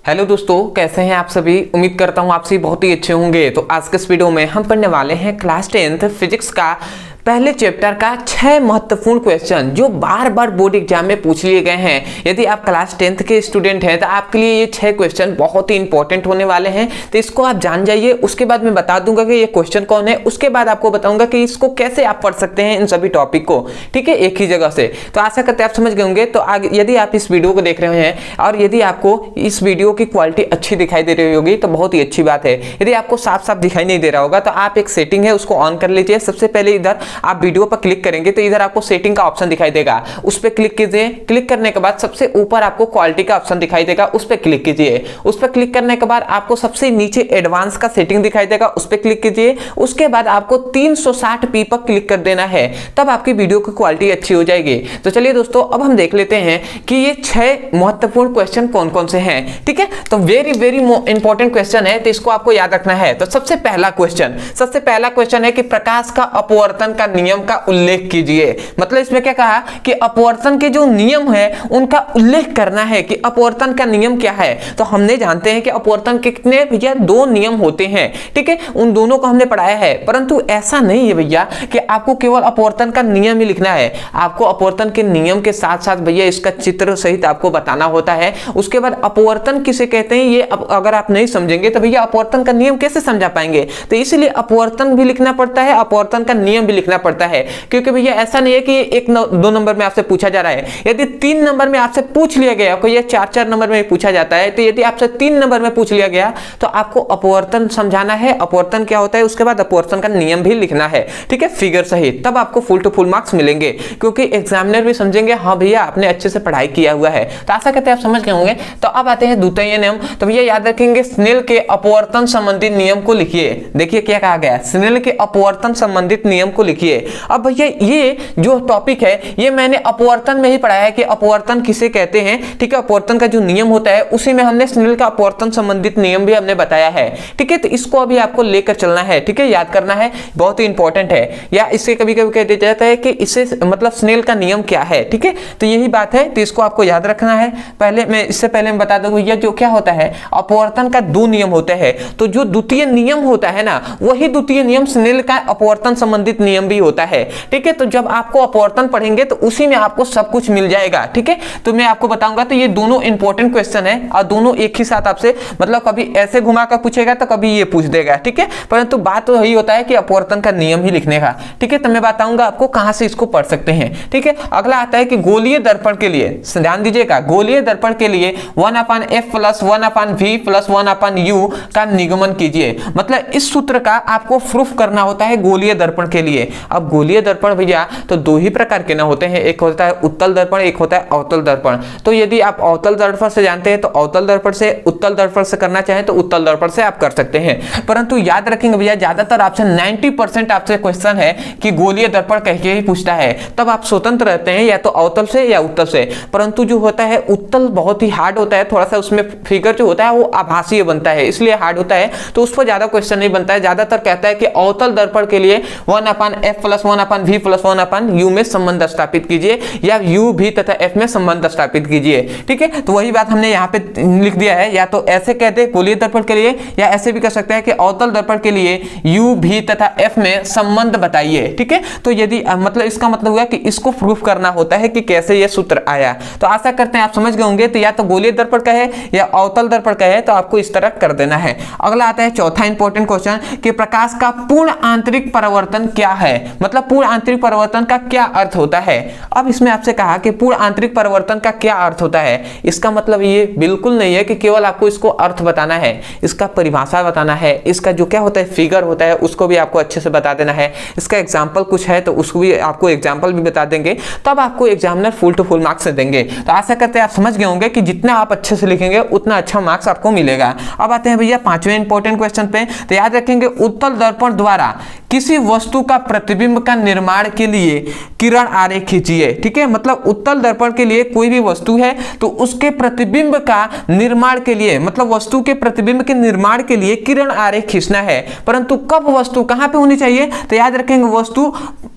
Hello दोस्तों, कैसे हैं आप सभी। उम्मीद करता हूं आप सभी बहुत ही अच्छे होंगे। तो आज के इस वीडियो में हम पढ़ने वाले हैं क्लास 10th फिजिक्स का पहले चैप्टर का 6 महत्वपूर्ण क्वेश्चन जो बार बार बोर्ड एग्जाम में पूछ लिए गए हैं। यदि आप क्लास 10th के स्टूडेंट हैं तो आपके लिए ये 6 क्वेश्चन बहुत ही इंपॉर्टेंट होने वाले हैं। तो इसको आप जान जाइए। उसके बाद मैं बता दूंगा कि ये क्वेश्चन कौन है। उसके बाद आपको बताऊंगा कि इसको कैसे आप पढ़ सकते हैं इन सभी टॉपिक को, ठीक है, एक ही जगह से। तो आशा करते हैं आप समझ गए होंगे। तो आगे यदि आप इस वीडियो को देख रहे हैं और यदि आपको इस वीडियो की क्वालिटी अच्छी दिखाई दे रही होगी तो बहुत ही अच्छी बात है। यदि आपको साफ साफ दिखाई नहीं दे रहा होगा तो आप एक सेटिंग है उसको ऑन कर लीजिए। सबसे पहले इधर आप वीडियो पर क्लिक करेंगे तो इधर आपको सेटिंग का ऑप्शन दिखाई देगा, उस पर क्लिक कीजिए। क्लिक करने के बाद सबसे ऊपर आपको क्वालिटी का ऑप्शन दिखाई देगा, उस पर क्लिक कीजिए। उस पर क्लिक करने के बाद आपको सबसे नीचे एडवांस का सेटिंग दिखाई देगा, उस पर क्लिक कीजिए। उसके बाद आपको 360p पर क्लिक कर देना है, तब आपकी वीडियो की क्वालिटी अच्छी हो जाएगी। तो चलिए दोस्तों, अब हम देख लेते हैं कि ये 6 महत्वपूर्ण क्वेश्चन कौन कौन से हैं, ठीक है। तो वेरी वेरी इंपॉर्टेंट क्वेश्चन है, तो इसको आपको याद रखना है। तो सबसे पहला क्वेश्चन है कि प्रकाश का अपवर्तन का नियम का उल्लेख कीजिए। मतलब इसमें क्या कहा कि अपवर्तन के जो नियम है उनका उल्लेख करना है कि अपवर्तन का नियम क्या है। तो हमने जानते हैं कि अपवर्तन के कितने भैया 2 नियम होते हैं, ठीक है, उन दोनों को हमने पढ़ाया है। परंतु ऐसा नहीं है भैया कि आपको केवल अपवर्तन का नियम ही लिखना है। आपको अपवर्तन के नियम के साथ साथ भैया इसका चित्र सहित आपको बताना होता है। उसके बाद अपवर्तन किसे कहते हैं ये अगर आप नहीं समझेंगे तो भैया अपवर्तन का नियम कैसे समझा पाएंगे। तो इसलिए अपवर्तन भी लिखना पड़ता है, अपवर्तन का नियम भी लिखना पड़ता है। क्योंकि भैया ऐसा नहीं है कि 1-2 नंबर में आपसे पूछा जा रहा है। यदि 3 नंबर में आपसे पूछ लिया गया, कोई 4-4 नंबर में पूछा जाता है, तो यदि आपसे 3 नंबर में पूछ लिया गया तो आपको अपवर्तन समझाना है, अपवर्तन क्या होता है, उसके बाद अपवर्तन का नियम भी लिखना है, ठीक है, फिगर सहित। तब आपको फुल टू फुल मार्क्स मिलेंगे, क्योंकि एग्जामिनर भी समझेंगे हाँ भैया आपने अच्छे से पढ़ाई किया हुआ है। तो आशा करते हैं आप समझ गए होंगे। तो अब आते हैं द्वितीय नियम। तो भैया याद रखेंगे स्नेल के अपवर्तन संबंधित नियम को लिखिए। देखिए क्या कहा गया, स्नेल के अपवर्तन संबंधित नियम को लिखिए। अब भैया ये जो टॉपिक है ये मैंने अपवर्तन में ही पढ़ाया है कि अपवर्तन किसे कहते हैं, ठीक है। अपवर्तन का जो नियम होता है उसी में हमने स्नेल का अपवर्तन संबंधित नियम भी हमने बताया है, ठीक है। तो इसको अभी आपको लेकर चलना है, ठीक है, याद करना है, बहुत ही इंपॉर्टेंट है। या इससे कभी कभी कह दिया जाता है कि इससे मतलब स्नेल का नियम क्या है, ठीक है। तो यही बात है, तो इसको आपको याद रखना है। इससे पहले मैं बता दूं भैया जो क्या होता है, अपवर्तन का 2 नियम होते हैं। तो जो द्वितीय नियम होता है ना, वही द्वितीय नियम स्नेल का अपवर्तन संबंधित नियम भी होता है, ठीक है। तो जब आपको अपवर्तन पढ़ेंगे तो उसी में आपको सब कुछ मिल जाएगा, ठीक है। तो मैं आपको बताऊंगा। तो ये दोनों इंपॉर्टेंट क्वेश्चन है और दोनों एक ही साथ आपसे मतलब कभी ऐसे घुमा कर पूछेगा तो कभी ये पूछ देगा, ठीक है। परंतु बात तो यही होता है कि अपवर्तन का नियम ही लिखने का, ठीक है। तो मैं बताऊंगा आपको कहां से इसको पढ़ सकते हैं, ठीक है। अगला आता है कि गोलीय दर्पण के लिए, ध्यान दीजिएगा, गोलीय दर्पण के लिए 1/f + 1/v + 1/u का निगमन कीजिए। मतलब इस सूत्र का आपको प्रूफ करना होता है गोलीय दर्पण के लिए। अब गोलीय दर्पण भैया तो 2 ही प्रकार के ना होते हैं, एक होता है उत्तल दर्पण, एक होता है अवतल दर्पण। तो यदि आप अवतल दर्पण से जानते हैं तो अवतल दर्पण से, उत्तल दर्पण से करना चाहें तो उत्तल दर्पण से आप कर सकते हैं। परंतु याद रखेंगे भैया ज्यादातर आपसे 90% आपसे क्वेश्चन है कि गोलीय दर्पण कह के ही पूछता है, तब आप स्वतंत्र रहते हैं या तो अवतल से या उत्तल से। परंतु जो होता है उत्तल बहुत ही हार्ड होता है, थोड़ा सा उसमें फिगर जो होता है वो आभासीय बनता है, इसलिए हार्ड होता है, तो उस पर ज्यादा क्वेश्चन नहीं बनता है। ज्यादातर कहता है कि अवतल दर्पण के लिए 1/f + 1/v + 1/u में संबंध स्थापित कीजिए या u v तथा f में संबंध स्थापित कीजिए, ठीक है। तो वही बात हमने यहाँ पे लिख दिया है, या तो ऐसे कहते हैं गोलीय दर्पण के लिए या ऐसे भी कर सकते हैं कि अवतल दर्पण के लिए u v तथा f में संबंध बताइए, ठीक है। तो यदि मतलब इसका मतलब हुआ कि इसको प्रूफ करना होता है कि कैसे ये सूत्र आया। तो आशा करते हैं आप समझ गए होंगे। तो या तो गोलीय दर्पण का है या अवतल दर्पण का है, तो आपको इस तरह कर देना है। अगला आता है चौथा इंपॉर्टेंट क्वेश्चन कि प्रकाश का पूर्ण आंतरिक परावर्तन क्या है। मतलब पूर्ण आंतरिक परावर्तन का क्या अर्थ होता है। अब इसमें आपसे कहा कि पूर्ण आंतरिक परावर्तन का क्या अर्थ होता है। इसका मतलब ये बिल्कुल नहीं है कि केवल आपको इसको अर्थ बताना है, इसका परिभाषा बताना है, इसका जो क्या होता है फिगर होता है उसको भी आपको अच्छे से बता देना है। इसका एग्जाम्पल कुछ है तो उसको भी आपको एग्जाम्पल भी बता देंगे, तब आपको examiner full to full marks देंगे। तो आशा करते हैं आप समझ गए होंगे कि जितना आप अच्छे से लिखेंगे उतना अच्छा मार्क्स आपको मिलेगा। अब आते हैं भैया 5वें इंपॉर्टेंट क्वेश्चन पे। तो याद रखेंगे उत्तल दर्पण द्वारा किसी वस्तु का प्रतिबिंब का निर्माण के लिए किरण आरेख खींचिए। ठीक है, मतलब उत्तल दर्पण के लिए कोई भी वस्तु है तो उसके प्रतिबिंब का निर्माण के लिए, मतलब वस्तु के प्रतिबिंब के निर्माण के लिए किरण आरेख खींचना है। परंतु कब वस्तु कहां पे होनी चाहिए, तो याद रखेंगे वस्तु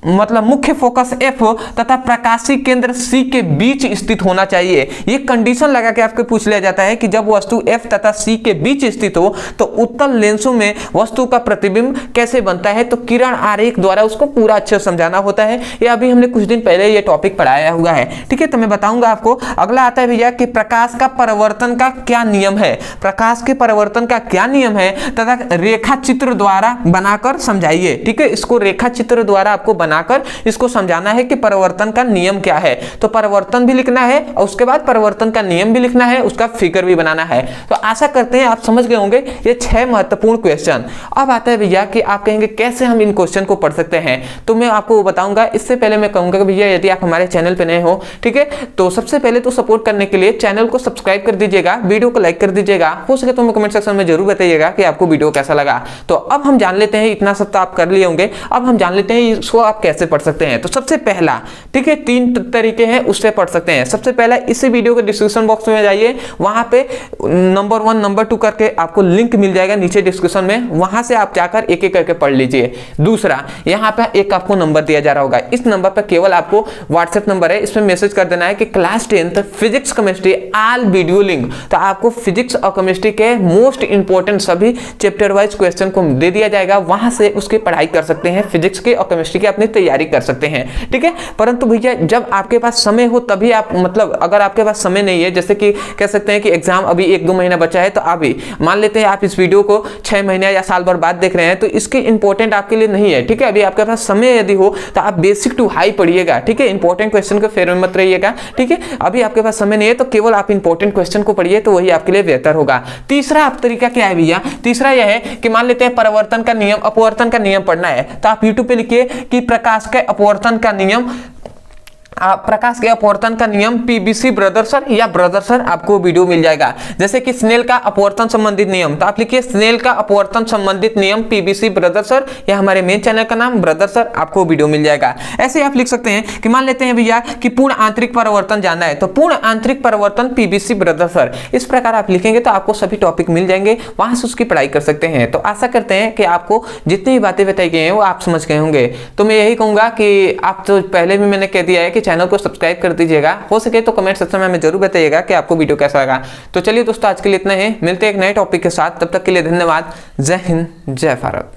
मतलब मुख्य फोकस F तथा प्रकाशीय केंद्र C के बीच स्थित होना चाहिए। ये कंडीशन लगा के आपको पूछ लिया जाता है कि जब वस्तु F तथा C के बीच स्थित हो तो उत्तल लेंसों में वस्तु का प्रतिबिंब कैसे बनता है, तो किरण आरेख द्वारा उसको पूरा अच्छे से समझाना होता है। ये अभी हमने कुछ दिन पहले ये टॉपिक पढ़ाया हुआ है। ठीक है, तो मैं बताऊंगा आपको। अगला आता है भैया कि प्रकाश का परावर्तन का क्या नियम है, प्रकाश के परावर्तन का क्या नियम है तथा रेखा चित्र द्वारा बनाकर समझाइए। ठीक है, इसको रेखा चित्र द्वारा आपको बनाकर इसको समझाना है कि परावर्तन का नियम क्या है। तो परावर्तन भी लिखना है और उसके बाद परावर्तन का नियम भी लिखना है, उसका फिगर भी बनाना है। तो आशा करते हैं आप समझ गए होंगे ये 6 महत्वपूर्ण क्वेश्चन। अब आता है भैया कि आप कहेंगे कैसे हम इन क्वेश्चन को पढ़ सकते हैं, तो मैं आपको बताऊंगा। इससे पहले मैं कहूंगा कि भैया यदि आप हमारे चैनल पे नए हो, ठीक है, तो सबसे पहले तो सपोर्ट करने के लिए चैनल को सब्सक्राइब कर दीजिएगा, वीडियो को लाइक कर दीजिएगा, हो सके तो मैं कमेंट सेक्शन में जरूर बताइएगा कि आपको वीडियो कैसा लगा। तो अब हम जान लेते हैं, इतना सब तो आप कर लिए होंगे, अब हम जान लेते हैं इसको आप कैसे पढ़ सकते हैं। तो सबसे पहला, ठीक है, 3 तरीके हैं उससे पढ़ सकते हैं। सबसे पहला इसी वीडियो के डिस्क्रिप्शन बॉक्स में जाइए, वहां पे नंबर 1 नंबर 2 करके आपको लिंक मिल जाएगा नीचे डिस्क्रिप्शन में, वहां से आप जाकर एक एक करके पढ़ लीजिए। दूसरा, यहाँ पे एक आपको नंबर दिया जा रहा होगा, इस नंबर पर केवल आपको व्हाट्सएप नंबर है, इसमें मैसेज कर देना है कि class 10th physics chemistry all video link. तो आपको फिजिक्स और केमिस्ट्री के मोस्ट इंपोर्टेंट सभी चैप्टर वाइज क्वेश्चन को दे दिया जाएगा, वहां से उसकी पढ़ाई कर सकते हैं, फिजिक्स के और केमिस्ट्री की अपनी तैयारी कर सकते हैं। ठीक है, परंतु भैया जब आपके पास समय हो तभी आप, मतलब अगर आपके पास समय नहीं है, जैसे कि कह सकते हैं कि एग्जाम अभी 1-2 महीना बचा है, तो अभी मान लेते हैं आप इस वीडियो को 6 महीने या साल भर बाद देख रहे हैं, तो इसकी इंपॉर्टेंट आपके लिए नहीं है। ठीक है, अभी आपके पास समय यदि हो तो आप बेसिक टू हाई पढ़िएगा। ठीक है, इंपॉर्टेंट क्वेश्चन को फेर में मत रहिएगा। ठीक है, अभी आपके पास समय नहीं है तो केवल आप इंपॉर्टेंट क्वेश्चन को पढ़िए, तो वही आपके लिए बेहतर होगा। तीसरा आप तरीका क्या है भैया, तीसरा यह है कि मान लेते हैं परावर्तन का नियम, अपवर्तन का नियम पढ़ना है, तो आप यूट्यूब पे लिखिए कि प्रकाश के अपवर्तन का नियम, प्रकाश के अपवर्तन का नियम पीबीसी ब्रदर सर या ब्रदर सर, आपको वीडियो मिल जाएगा। जैसे कि स्नेल का अपवर्तन संबंधित नियम, तो आप लिखिए स्नेल का अपवर्तन संबंधित नियम पीबीसी ब्रदर सर, या हमारे मेन चैनल का नाम ब्रदर सर, आपको वीडियो मिल जाएगा। ऐसे आप लिख सकते हैं कि मान लेते हैं भैया कि पूर्ण आंतरिक परावर्तन जानना है, तो पूर्ण आंतरिक परावर्तन पीबीसी ब्रदर सर, इस प्रकार आप लिखेंगे तो आपको सभी टॉपिक मिल जाएंगे, वहां से उसकी पढ़ाई कर सकते हैं। तो आशा करते हैं कि आपको जितनी भी बातें बताई गई हैं वो आप समझ गए होंगे। तो मैं यही कहूंगा कि आप तो पहले भी मैंने कह दिया है कि चैनल को सब्सक्राइब कर दीजिएगा, हो सके तो कमेंट सेक्शन में हमें जरूर बताइएगा कि आपको वीडियो कैसा लगा। तो चलिए दोस्तों, आज के लिए इतना ही, मिलते हैं एक नए टॉपिक के साथ, तब तक के लिए धन्यवाद। जय हिंद, जय भारत।